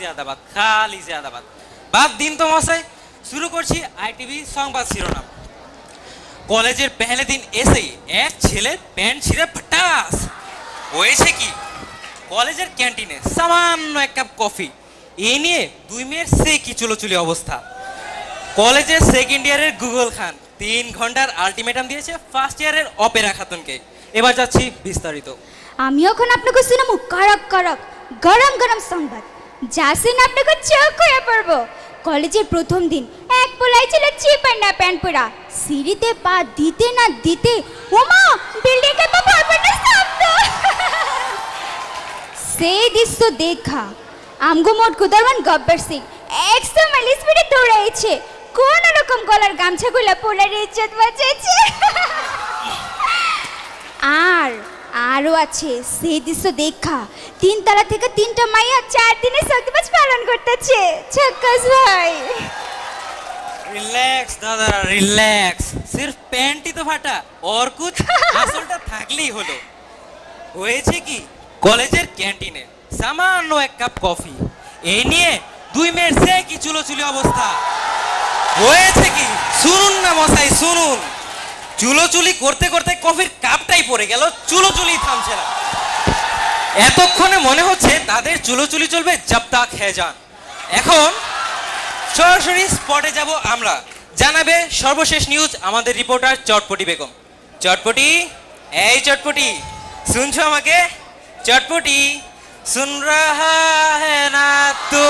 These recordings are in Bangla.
জিয়াদাবাদ খালি জিয়াদাবাদ বাদ দিন তো মশাই শুরু করছি আইটিভি সংবাদ শিরোনাম কলেজের পহেলে দিন এসেই এক ছেলে প্যান্ট ছিঁড়ে ফটাস হয়েছে কি কলেজের ক্যান্টিনে সামান্য এক কাপ কফি এই নিয়ে দুই মেয়ের সে কি চুলোচুলি অবস্থা কলেজের সেকেন্ড ইয়ারের গুগল খান 3 ঘন্টার আলটিমেটাম দিয়েছে ফার্স্ট ইয়ারের অপেরা খাতুনকে এবার যাচ্ছি বিস্তারিত আমি এখন আপনাকে শোনাবো কড়ক কড়ক গরম গরম সংবাদ যা শুনে আপনাকে চোখ হয়ে পড়বো কলেজের প্রথম দিন এক পোলাই ছিল চিপার না প্যান্ট পরা সিঁড়িতে পা দিতে না দিতে ওমা বিল্ডিং এর বাবা আপনার শব্দ সেই দৃশ্য দেখা আমগো মোট কুদারমান গব্বর সিং 100 মাইল স্পিডে দৌড়াইছে কোন রকম গলার গামছাগুলো পোলার ইজ্জত বাঁচাইছে আরও আছে সেই দৃশ্য দেখা 3 তলা থেকে 3টা মাইয়া 4 দিনে সত্যবাজ পালন করতেছে ছক্কাস ভাই রিল্যাক্স দাদা রিল্যাক্স সির্ফ প্যান্টই তো ফাটা আর কুছ আসলটা থাকলেই হলো হয়েছে কি কলেজের ক্যান্টিনে সামান্য এক কাপ কফি এই নিয়ে দুই মেয়ের সে কি চুলোচুলি অবস্থা হয়েছে কি শুনুন না মশাই শুনুন চুলোচুলি করতে করতে কফির কাপটাই পড়ে গেল চুলোচুলি থামছে না এতক্ষণে মনে হচ্ছে তাদের চুলোচুলি চলবে জব তাক হ্যায় জান এখন সরাসরি স্পটে যাব আমরা জানাবে সর্বশেষ নিউজ আমাদের রিপোর্টার চটপটি বেগম চটপটি এই চটপটি শুনছো আমাকে চটপটি सुन रहा है ना तो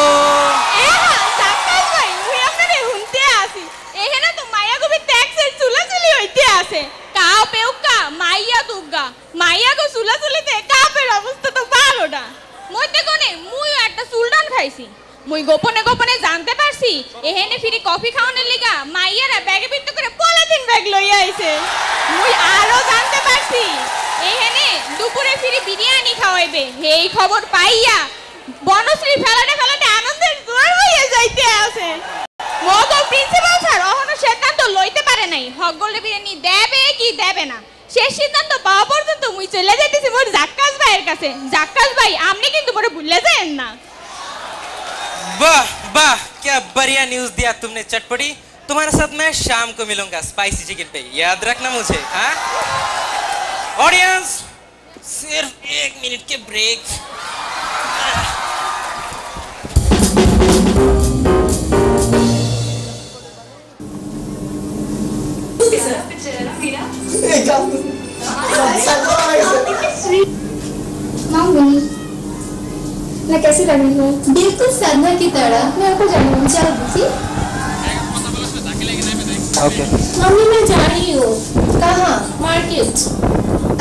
সাকাল ভাই মুই আপনারে হুনতে আসি এখানে তো মাইয়া গো ট্যাক্সের চুলাচুলি হইতে আছে কাও পেউকা মাইয়া দুগা মাইয়া গো চুলাচুলিতে কাপের অবস্থা তো ভালোটা মইতে কোনে মুইও একটা চুলডান খাইছি মুই গোপনে গোপনে জানতে পারছি এখানে ফিরি কফি খাওয়ানোর লিগা মাইয়ারা ব্যাগে ভিত্তি করে পলিথিন ব্যাগ লইয়া আইছে মুই আরো জানতে পারছি এখানে দুপুরে ফিরি বিরিয়ানি খাওয়াইবে এই খবর পাইয়া বনশ্রী ফেলাতে ফেলাতে আনন্দের জোয়ার হইয়া যাইতে আছে মগো প্রিন্সিপাল স্যার অহনো সিদ্ধান্ত লইতে পারে নাই হগগোল্ডে বিরিয়ানি দেবে কি দেবে না শেষ সিদ্ধান্ত পাওয়া পর্যন্ত মুই চলে যাইতেছি মোর জাক্কাস ভাইয়ের কাছে জাক্কাস ভাই আপনি কিন্তু মোরে ভুলে যায়েন না वाह वाह क्या बढ़िया न्यूज दिया तुमने चटपटी तुम्हारे साथ मैं शाम को मिलूंगा स्पाइसी चिकन पे याद रखना मुझे हाँ ऑडियंस सिर्फ 1 मिनट के ब्रेक मैं कैसी लग रही हूँ बिल्कुल सदमा की तरह मैं आपको जानूँ चल बुझी ओके मम्मी मैं जा रही हूँ कहाँ मार्केट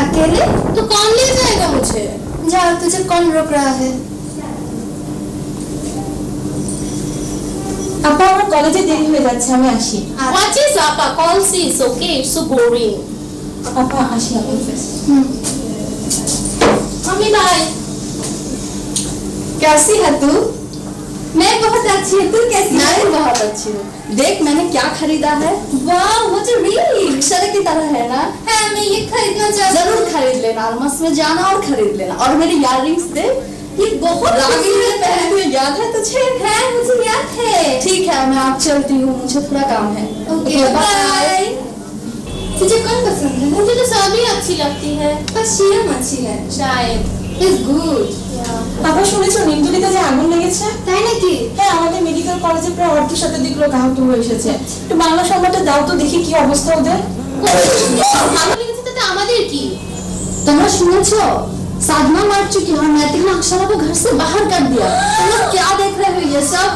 अकेले तो कौन ले जाएगा मुझे जा तुझे कौन रोक रहा है আপা আমার কলেজে দেরি হয়ে যাচ্ছে আমি আসি What is Appa? Call sis, okay? It's so boring. আপা আসি আপা मम्मी बाय कैसी है तू मैं बहुत अच्छी हूँ तू कैसी मैं है भी बहुत अच्छी हूँ देख मैंने क्या खरीदा है वाह मुझे रियली अक्षरा की तरह है ना है मैं ये खरीदना चाहती जरूर खरीद लेना अलमस में जाना और खरीद लेना और मेरी इयररिंग्स दे ये बहुत रागी में पहने हुए याद है तुझे है मुझे याद है ठीक है मैं आप चलती हूँ मुझे थोड़ा काम है ओके बाय तुझे कौन पसंद है मुझे तो सभी अच्छी लगती है बस शीरम अच्छी है शायद इज गुड আপা শুনেছো নিমতলিতে যে আগুন লেগেছে তাই নাকি হ্যাঁ আমাদের মেডিকেল কলেজে প্রায় 1/2 লোক আহত হয়ে এসেছে একটু বাংলা সংবাদটা দাও তো দেখি কি অবস্থা ওদের ভালো লেগেছে তাতে আমাদের কি তোমরা শুনেছো साधना मार चुकी और नैतिक ने अक्षरा को घर से बाहर कर दिया तुम लोग क्या देख रहे हो ये सब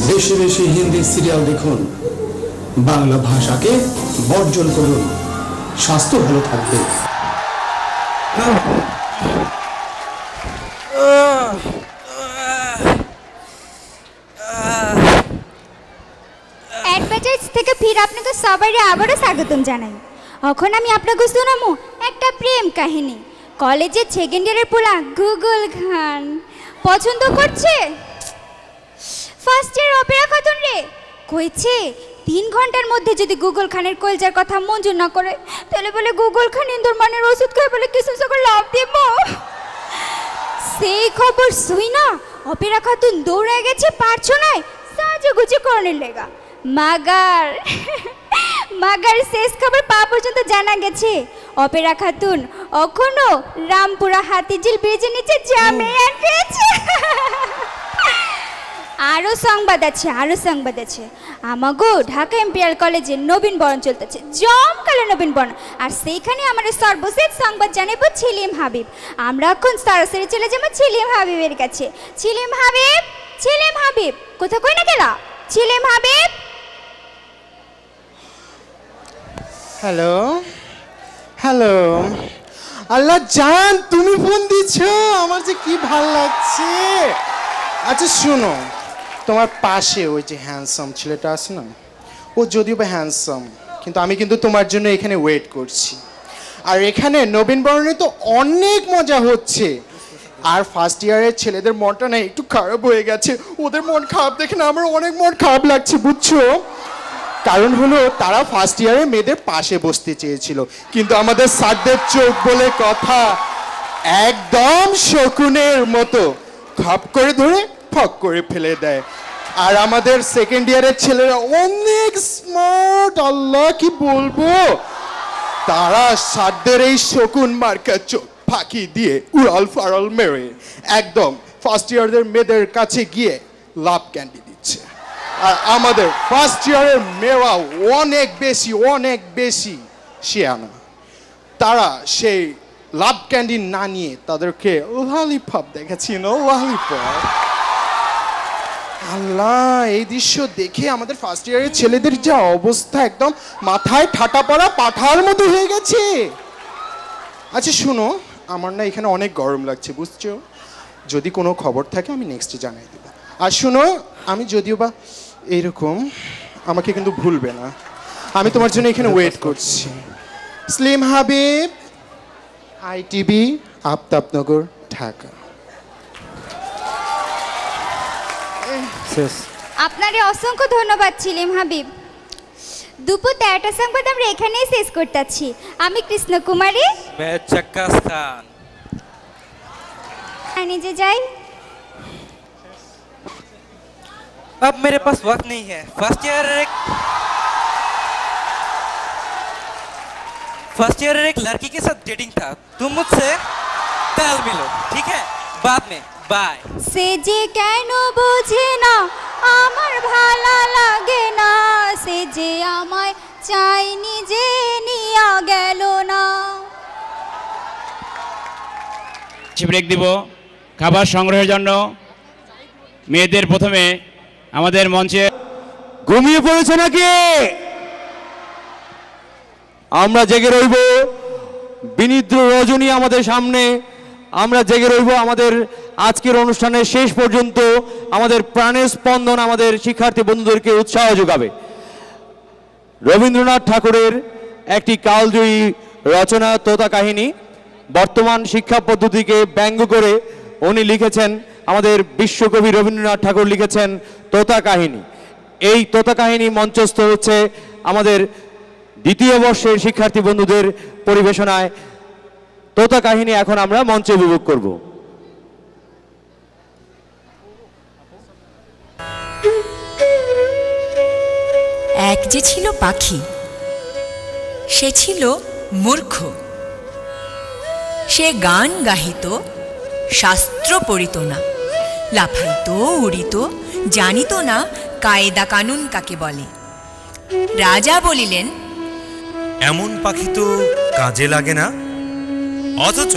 দেশে দেশে হিন্দি সিরিয়াল দেখুন বাংলা ভাষাকে বর্জন করুন স্বাস্থ্য ভালো থাকবে অ্যাডভার্টাইজ থেকে ফির আপনাকে সবাই আবারও স্বাগতম জানাই এখন আমি আপনাকে শোনাবো একটা প্রেম কাহিনী কলেজের সেকেন্ড ইয়ারের পোলা গুগল খান পছন্দ করছে ফার্স্ট ইয়ার অপেরা খাতুন রে কইছে 3 ঘন্টার মধ্যে যদি গুগল খানের কলজার কথা মঞ্জুর না করে তাহলে বলে গুগল খান ইন্দুর মানের ওষুধ খেয়ে বলে কিছু সকল লাভ দেব সেই খবর শুই না অপেরা খাতুন দৌড়ে গেছে পারছনায় সাজুগুজু করনের লেগা। মাগার মাগার শেষ খবর পাওয়া পর্যন্ত জানা গেছে অপেরা খাতুন এখনো রামপুরা হাতিঝিল ব্রিজের নিচে জামে আটকেছে। আরও সংবাদ আছে আমাগো ঢাকা ইম্পেরিয়াল কলেজে নবীন বরণ চলতেছে, জমকালো নবীন বরণ। আর সেইখানে আমাদের সর্বশেষ সংবাদ জানাবো ছিলিম হাবিব। আমরা এখন সরাসরি চলে যাবো ছিলিম হাবিবের কাছে। ছিলিম হাবিব কোথা কই না গেলা? ছিলিম হাবিব। হ্যালো হ্যালো, আল্লাহ জান তুমি ফোন দিচ্ছ, আমার যে কি ভাল লাগছে। আচ্ছা শোনো, তোমার পাশে ওই যে হ্যান্ডসাম ছেলেটা আছে না, ও যদিও বা হ্যান্ডসাম, কিন্তু আমি কিন্তু তোমার জন্য এখানে ওয়েট করছি। আর এখানে নবীন বরণে তো অনেক মজা হচ্ছে। আর ফার্স্ট ইয়ারের ছেলেদের মনটা না একটু খারাপ হয়ে গেছে, ওদের মন খারাপ দেখে না আমার অনেক মন খারাপ লাগছে, বুঝছো? কারণ হলো তারা ফার্স্ট ইয়ারে মেয়েদের পাশে বসতে চেয়েছিল, কিন্তু আমাদের স্যারদের চোখ বলে কথা, একদম শকুনের মতো খাপ করে ধরে ফক করে ফেলে দেয়। আর আমাদের সেকেন্ড ইয়ারের ছেলেরা অনেক স্মার্ট, আল্লাহ কি বলবো, তারা স্যারদের এই শকুন মার্কা চোখ ফাঁকি দিয়ে উড়াল ফাড়াল মেরে একদম ফার্স্ট ইয়ারদের মেয়েদের কাছে গিয়ে লাভ ক্যান্ডি দিচ্ছে। আর আমাদের ফার্স্ট ইয়ারের মেয়েরা অনেক বেশি শিয়ানা, তারা সেই লাভ ক্যান্ডি না নিয়ে তাদেরকে ললিপপ দেখাচ্ছি, ললিপপ। আল্লাহ, এই দৃশ্য দেখে আমাদের ফার্স্ট ইয়ারের ছেলেদের যা অবস্থা, একদম মাথায় ঠাটা পড়া পাঠার মতো হয়ে গেছে। আচ্ছা শুনো, আমার না এখানে অনেক গরম লাগছে, বুঝছো? যদি কোনো খবর থাকে আমি নেক্সটে জানাই দেবো। আর শুনো, আমি যদিও বা এইরকম, আমাকে কিন্তু ভুলবে না, আমি তোমার জন্য এখানে ওয়েট করছি। Slim Habib, ITB, Aftabnagar, Dhaka. আপনারে অসংখ্য ধন্যবাদ ছিলিম হাবিব। দুপুর 13টার সংবাদ আমরা এখানেই শেষ করতেছি। আমি কৃষ্ণ কুমারী, मैं चक्कास खान। নিজে যাই। अब मेरे पास वक्त नहीं है। फर्स्ट ईयर एक लड़की के साथ डेटिंग था। तुम मुझसे कल मिलो, ठीक है? बाद में बाय। সে যে কেন বোঝে না আমার ভালো লাগে না, সে যে আমায় চাইনি যে নিয়া গেল না। ব্রেক দিব খাবার সংগ্রহের জন্য। মেয়েদের প্রথমে আমাদের মঞ্চে ঘুমিয়ে পড়েছে নাকি? আমরা জেগে রইব, বিনিদ্র রজনী আমাদের সামনে, আমরা জেগে রইব আমাদের আজকের অনুষ্ঠানের শেষ পর্যন্ত। আমাদের প্রাণের স্পন্দন আমাদের শিক্ষার্থী বন্ধুদেরকে উৎসাহ যোগাবে। রবীন্দ্রনাথ ঠাকুরের একটি কালজয়ী রচনা তোতা কাহিনী, বর্তমান শিক্ষা পদ্ধতিকে ব্যঙ্গ করে উনি লিখেছেন, আমাদের বিশ্বকবি রবীন্দ্রনাথ ঠাকুর লিখেছেন তোতা কাহিনী। এই তোতা কাহিনী মঞ্চস্থ হচ্ছে আমাদের দ্বিতীয় বর্ষের শিক্ষার্থী বন্ধুদের পরিবেশনায়। তোতা কাহিনী এখন আমরা মঞ্চে উপভোগ করব। এক যে ছিল পাখি, সে ছিল মূর্খ। সে গান গাহিত, শাস্ত্র পড়িত না, লাফাইত উড়িত, জানিত না কায়দা কানুন কাকে বলে। রাজা বলিলেন, এমন পাখি তো কাজে লাগে না, অথচ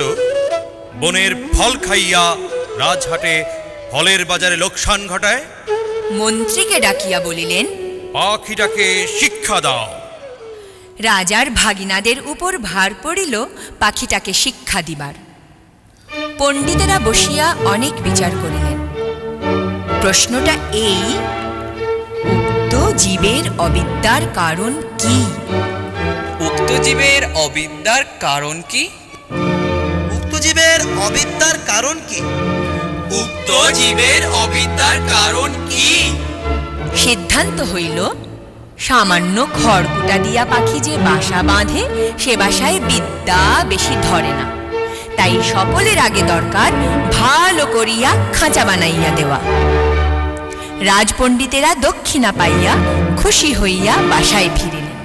বনের ফল খাইয়া রাজহাটে ফলের বাজারে লোকসান ঘটায়। মন্ত্রীকে ডাকিয়া বলিলেন, পাখিটাকে শিক্ষা দাও। রাজার ভাগিনাদের উপর ভার পড়িল পাখিটাকে শিক্ষা দিবার। পণ্ডিতেরা বসিয়া অনেক বিচার করিলেন। প্রশ্নটা এই, উক্ত জীবের অবিদ্যার কারণ কি? উক্ত জীবের অবিদ্যার কারণ কি? উক্ত জীবের অবিদ্যার কারণ কি? উক্ত জীবের অবিদ্যার কারণ কি? সিদ্ধান্ত হইল, সামান্য খড়কুটা দিয়া পাখি যে বাসা বাঁধে, সে বাসায় বিদ্যা বেশি ধরে না। তাই সকলের আগে দরকার ভালো করিয়া খাঁচা বানাইয়া দেওয়া। রাজপণ্ডিতেরা দক্ষিণা পাইয়া খুশি হইয়া বাসায় ফিরিলেন।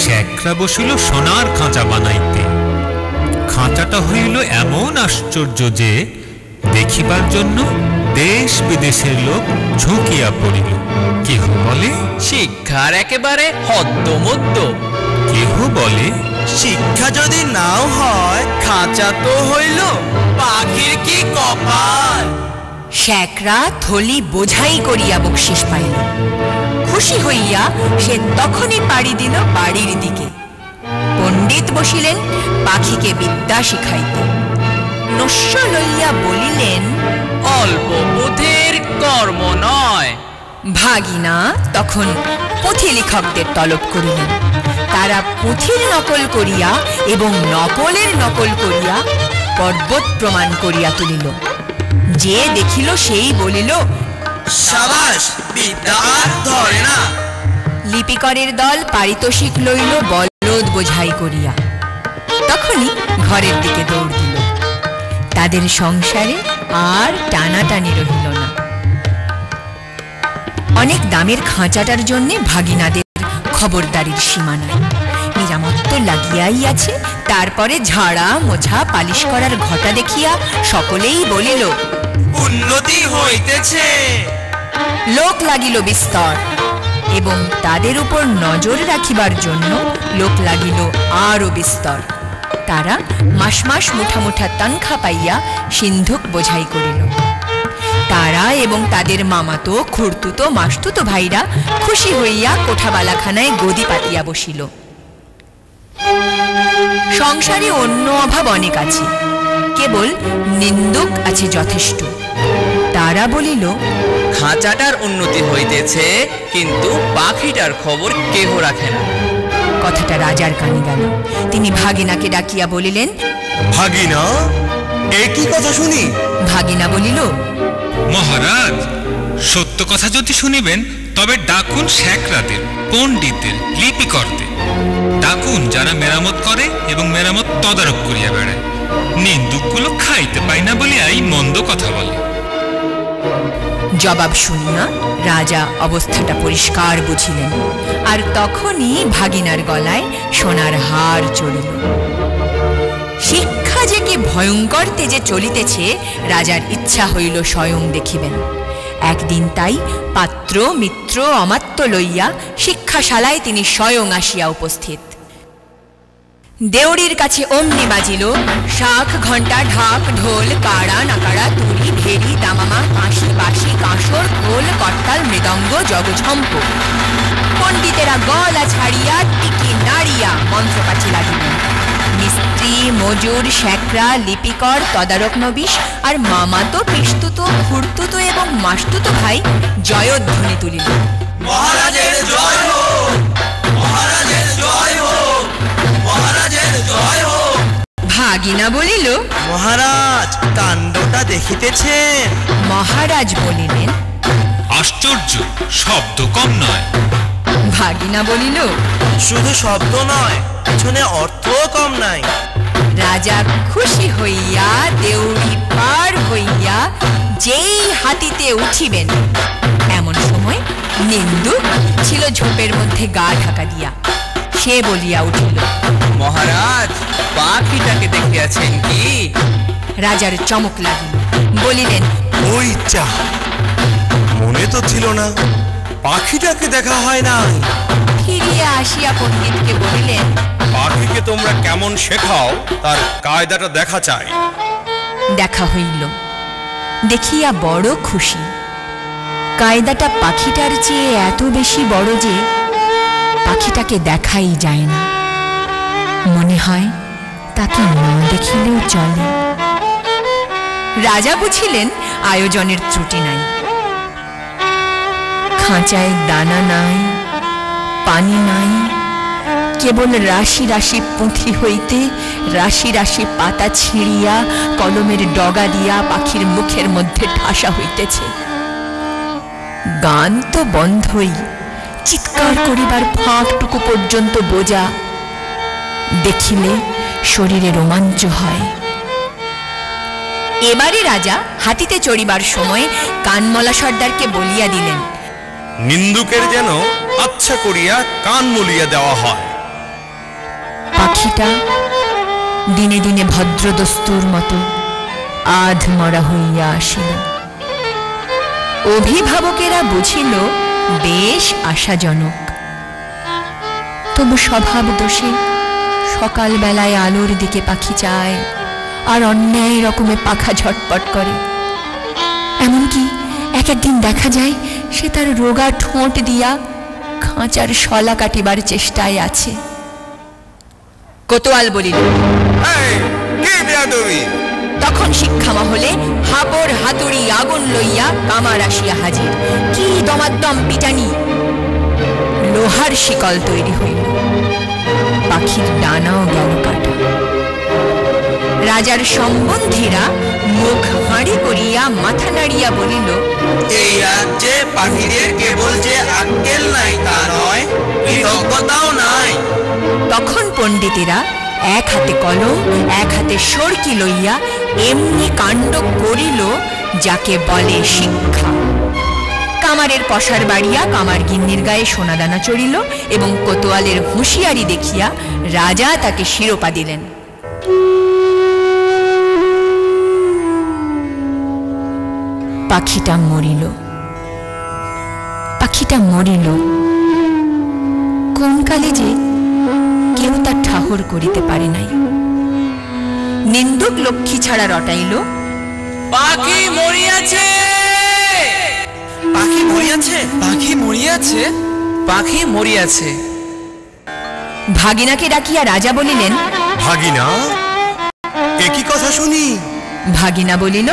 শেখরা বসিল সোনার খাঁচা বানাইতে। খাঁচাটা হইল এমন আশ্চর্য যে দেখিবার জন্য দেশ বিদেশের লোক ঝুঁকিয়া পড়িল। কেহ বলে শিক্ষার একেবারে হদ্দমদ্দ, কেহ বলে শিক্ষা যদি নাও হয় খাঁচা তো হইল পাখির কি কপাল। শেখরা থলি বোঝাই করিয়া বকশিস পাইল। খুশি হইয়া সে তখনই পাড়ি দিল বাড়ির দিকে। পণ্ডিত বসিলেন পাখিকে বিদ্যা শিখাইতে। নস্য লইয়া বলিলেন, অল্প বুদ্ধির কর্ম নয়। ভাগিনা তখন পুঁথি লেখকদের তলব করিলেন। তারা পুঁথির নকল করিয়া এবং নকলের নকল করিয়া পর্বত প্রমাণ করিয়া তুলিল। যে দেখিল সেই বলিল, সাবাস, বিদ্যা আর ধরে না। লিপিকরের দল পারিতোষিক লইল বলদ বোঝাই করিয়া। তখনই ঘরের দিকে দৌড় দিল। তাদের সংসারে আর টানাটানি রহিল না। অনেক দামের খাঁচাটার জন্য ভাগিনাদের খবরদারির সীমা নাই। নিরামত্ত লাগিয়াই আছে। তারপরে ঝাড়া মোছা পালিশ করার ঘটা দেখিয়া সকলেই বলিল, উন্নতি হইতেছে। লোক লাগিল বিস্তর এবং তাদের উপর নজর রাখিবার জন্য লোক লাগিল আরো বিস্তর। তারা মাস মাস মুঠা মুঠা তনখা পাইয়া সিন্ধুক বোঝাই করিল। তারা এবং তাদের মামাতো খুড়তুতো মাসতুতো ভাইরা খুশি হইয়া কোঠাবালাখানায় গদি পাতিয়া বসিল। সংসারে অন্য অভাব অনেক আছে, কেবল নিন্দুক আছে যথেষ্ট। তারা বলিল, খাঁচাটার উন্নতি হইতেছে কিন্তু পাখিটার খবর কেহ রাখে না। কথাটা রাজার কানে গেল। তিনি ভাগিনাকে ডাকিয়া বলিলেন, ভাগিনা, এ কি কথা শুনি? ভাগিনা বলিল, মহারাজ, সত্য কথা যদি শুনিবেন তবে ডাকুন শেখরাদের, পণ্ডিতদের, লিপিকরদের। ডাকুন যারা মেরামত করে এবং মেরামত তদারক করিয়া বেড়ায়। নিন্দুকগুলো খাইতে পায় না বলিয়াই মন্দ কথা বলে। জবাব শুনিয়া রাজা অবস্থাটা পরিষ্কার বুঝিলেন। আর তখনই ভাগিনার গলায় সোনার হার চড়িল। শিক্ষা যে কি ভয়ঙ্কর তেজে চলিতেছে রাজার ইচ্ছা হইল স্বয়ং দেখিবেন। একদিন তাই পাত্র মিত্র অমাত্য লইয়া শিক্ষাশালায় তিনি স্বয়ং আসিয়া উপস্থিত। দেউড়ির কাছে অমনি বাজিল শাঁখ, ঘণ্টা, ঢাক, ঢোল, কাড়া, নাকাড়া, তুড়ি, ভেরি, দামামা, কাঁসি, বাঁশি, কাঁসর, খোল, করতাল, মৃদঙ্গ, জগঝম্প। পণ্ডিতেরা গলা ছাড়িয়া টিকি নাড়িয়া মন্ত্রপাঠি লাগিলেন। মিস্ত্রি, মজুর, শেখরা, লিপিকর, তদারক নবিশ আর মামাতো, পিস্তুতো, খুড়তুতো এবং মাসতুতো ভাই জয়ধ্বনি তুলিল। মহারাজের জয় হোক, মহারাজের জয় হোক, মহারাজের জয় হোক। ভাগিনা বলিল, মহারাজ, কাণ্ডটা দেখিতেছেন? মহারাজ বলিলেন, আশ্চর্য, শব্দ কম নয়। ভাগিনা বলিল, শুধু শব্দ নয়, পিছনে অর্থও কম নাই। রাজা খুশি হইয়া দেউড়ি পার হইয়া যেই হাতিতে উঠিবেন, এমন সময় নিন্দু ছিল ঝোপের মধ্যে গা ঢাকা দিয়া। সে বলিয়া উঠিল, মহারাজ, পাখিটাকে দেখিয়াছেন কি? রাজার চমক লাগিল। বলিলেন, ওই চা, মনে তো ছিল না, পাখিটাকে দেখা হয় নাই। ফিরিয়া আসিয়া পণ্ডিতকে বলিলেন, পাখিকে তোমরা কেমন শেখাও তার কায়দাটা দেখা চাই। দেখা হইল। দেখিয়া বড় খুশি। কায়দাটা পাখিটার চেয়ে এত বেশি বড় যে পাখিটাকে দেখাই যায় না। মনে হয় তাকে না দেখিলেও চলে। রাজা বুঝিলেন আয়োজনের ত্রুটি নাই। খাঁচায় দানা নাই, পানি নাই, কেবল রাশি রাশি পুঁথি হইতে রাশি রাশি পাতা ছিঁড়িয়া কলমের ডগা দিয়া পাখির মুখের মধ্যে ঠাসা হইতেছে। গান তো বন্ধই, চিৎকার করিবার ফাঁকটুকু পর্যন্ত বোঝা। দেখিলে শরীরে রোমাঞ্চ হয়, এবারে রাজা হাতিতে চড়িবার সময় কানমলা সর্দারকে বলিয়া দিলেন, নিন্দুকের যেন আচ্ছা করিয়া কান মলিয়া দেওয়া হয়। পাখিটা দিনে দিনে ভদ্র দস্তুর মতো আধ মরা হইয়া আসিল। অভিভাবকেরা বুঝিল বেশ আশাজনক, তবু স্বভাব দোষে সকাল বেলায় আলোর দিকে পাখি চায় আর অন্যায় রকমে পাখা ঝটপট করে। এমনকি এক একদিন দেখা যায় সে তার রোগা ঠোঁট দিয়া খাঁচার শলা কাটিবার চেষ্টায় আছে। কোতোয়াল বলিল, তখন শিক্ষা মহলে হাবর হাতুড়ি আগুন লইয়া কামার আসিয়া হাজির। কি দমাদ্দম পিটানি! লোহার শিকল তৈরি হইল, পাখির ডানাও গেল কাটা। রাজার সম্বন্ধীরা মুখ হাঁড়ি করিয়া মাথা নাড়িয়া বলিল, এই রাজ্যে পাখিদের কেবল যে আক্কেল নাই তা নয়, কৃতজ্ঞতাও নাই। তখন পণ্ডিতেরা এক হাতে কলম এক হাতে সরকি লইয়া এমনি কাণ্ড করিল যাকে বলে শিক্ষা। কামারের পশার বাড়িয়া কামার গিন্নির গায়ে সোনাদানা চড়িল এবং কোতোয়ালের হুঁশিয়ারি দেখিয়া রাজা তাকে শিরোপা দিলেন। পাখিটা মরিল, পাখিটা মরিল। কোন কালে যে কেউ তার ঠাহর করিতে পারে নাই। নিন্দুক লক্ষ্মী ছাড়া রটাইল, পাখি মরিয়াছে, পাখি মরিয়াছে, পাখি মরিয়াছে, পাখি মরিয়াছে। ভাগিনাকে ডাকিয়া রাজা বলিলেন, ভাগিনা, একই কথা শুনি। ভাগিনা বলিল,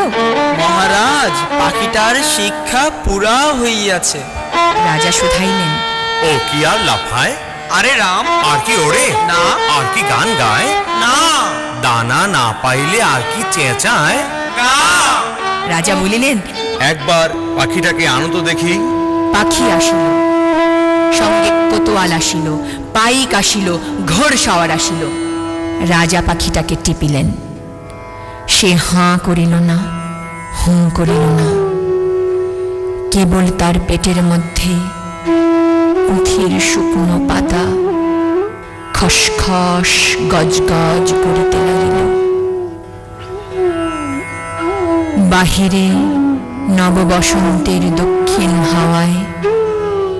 মহারাজ, পাখিটার শিক্ষা পুরা হইয়াছে। রাজা শুধাইলেন, ও কি আর লাফায়? আরে রাম, আর কি ওড়ে? না। আর কি গান গায়? না। দানা না পাইলে আর কি চেঁচায়? না। রাজা বলিলেন, একবার পাখিটাকে আনো তো দেখি। পাখি আসিল, সঙ্গে কোতোয়াল আসিল, পাইক আসিল, ঘোড় সাওয়ার আসিল। রাজা পাখিটাকে টিপিলেন। সে হাঁ করিল না, হুঁ করিল না, কেবল তার পেটের মধ্যে পুঁথির শুকনো পাতা খসখস গজগজ করিতে লাগিল। বাহিরে নববসন্তের দক্ষিণ হাওয়ায়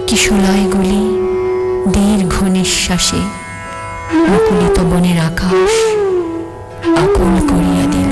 কিশলয়গুলি দীর্ঘ নিঃশ্বাসে মুকুলিত বনের আকাশ আকুল করিয়া দিল।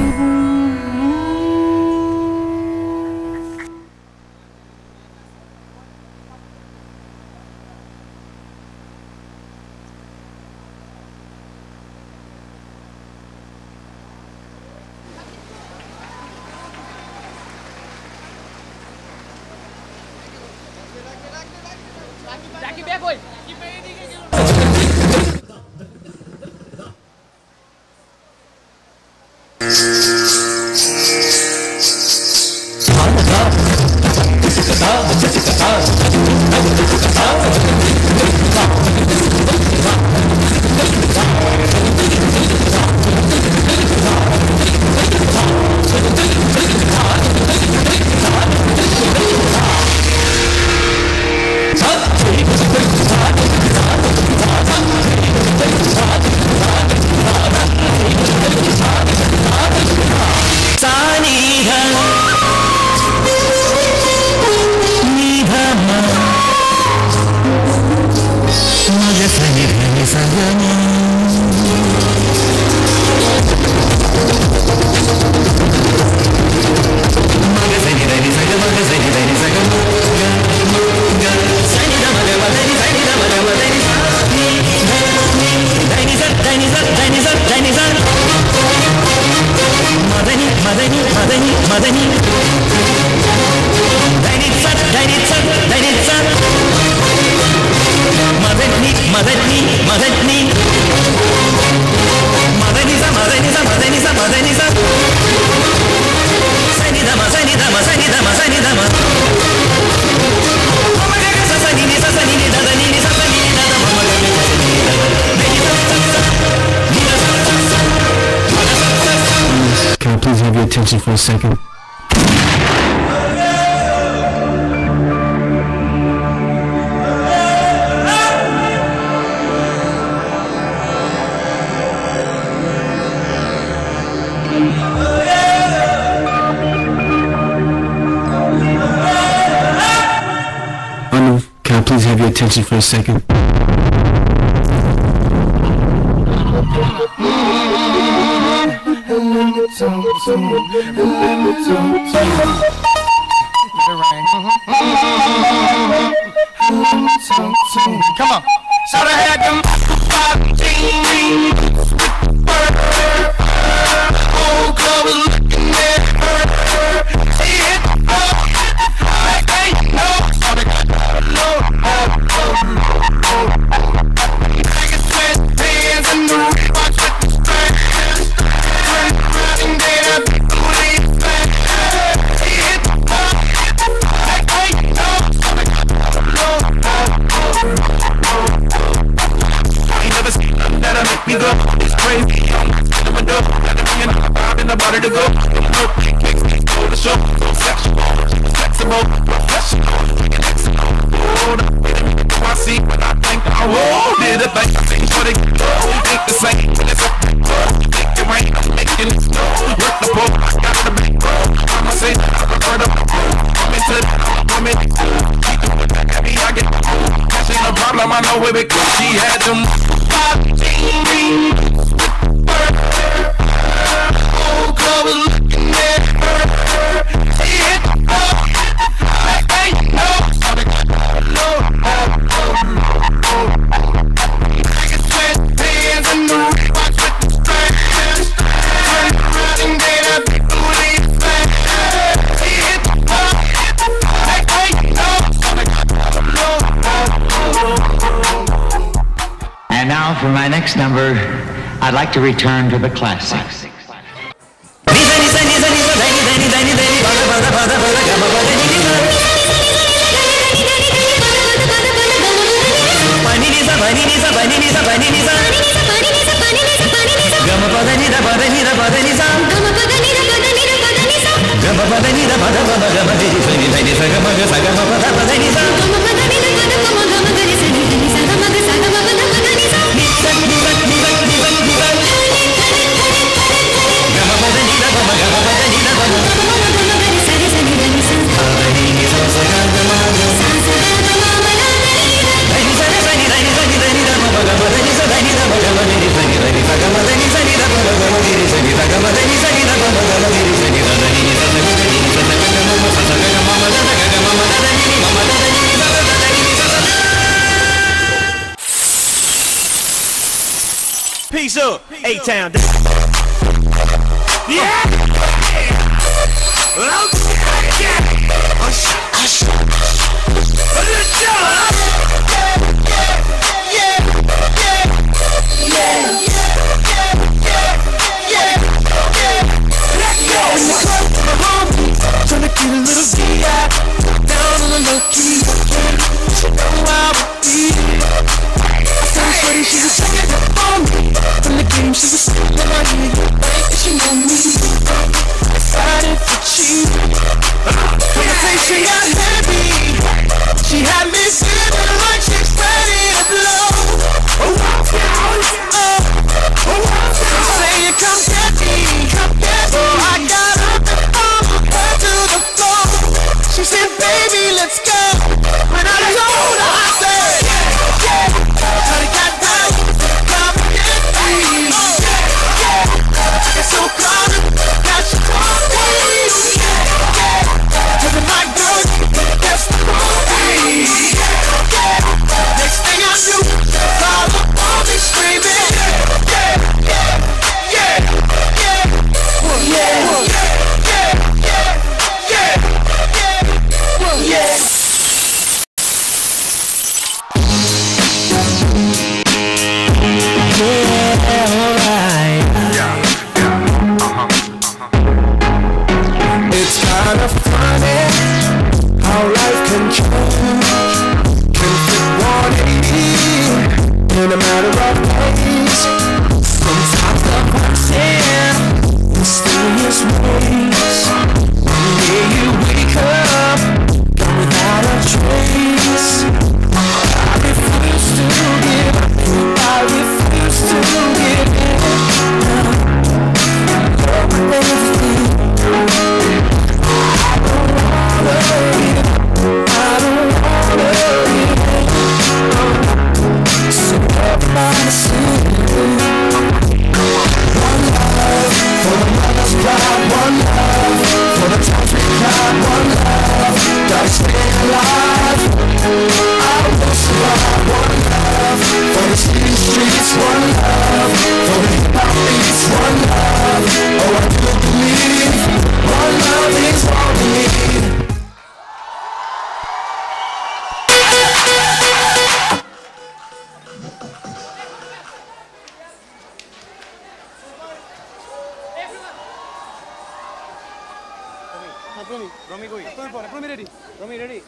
attention for a second? Anu, can I please have your attention for a second? Come on. So I had them whole club was looking at her. She hit like ain't no Niggas sweatpants and the Reeboks with the strands. Turn around and get up, booty fat. She hit like ain't no ain't never seen nothing that'll make me go. It's crazy. I'm in the door. Got the million $5 in the body to go. Makes me go to show. So sexual, flexible, professional, hold up, I see when I think I did it like I think for the think the same when it's up. Think it rain, I'm making it snow. Work the pole, I got the big bro. I'ma say that I prefer the I'm into that, I'm in it. Keep doing that, heavy, I get cash ain't a problem, I know where it goes. She had them 5 rings with her. Whole club was looking at her. She hit like ain't no Niggas sweatpants and the Reeboks with the strands. Turn around and get up, booty fat. She hit like ain't no And now for my next number, I'd like to return to the classics. Peace up, A-Town. Yeah! Trying to get a little VI down on the low key. She know how it be. I saw shorty, she was checking up on me. From the game, she was sitting in my ear. Like she know me. Excited for cheap. Conversation got heavy. She had me feeling like she's ready to blow. Say you come get me, come get me. I got up and I'm head to the floor. She said, baby, let's go. When I told her, I said, yeah. Tell the cat down, come get me. It's so crowded, now she called me. Tell me my girl, that's the movie. Next thing I knew, all up on me screaming. It's kind of funny how life can change, can flip 180 in a matter of days. From top to bottom, mysterious ways. কই তুমি রেডি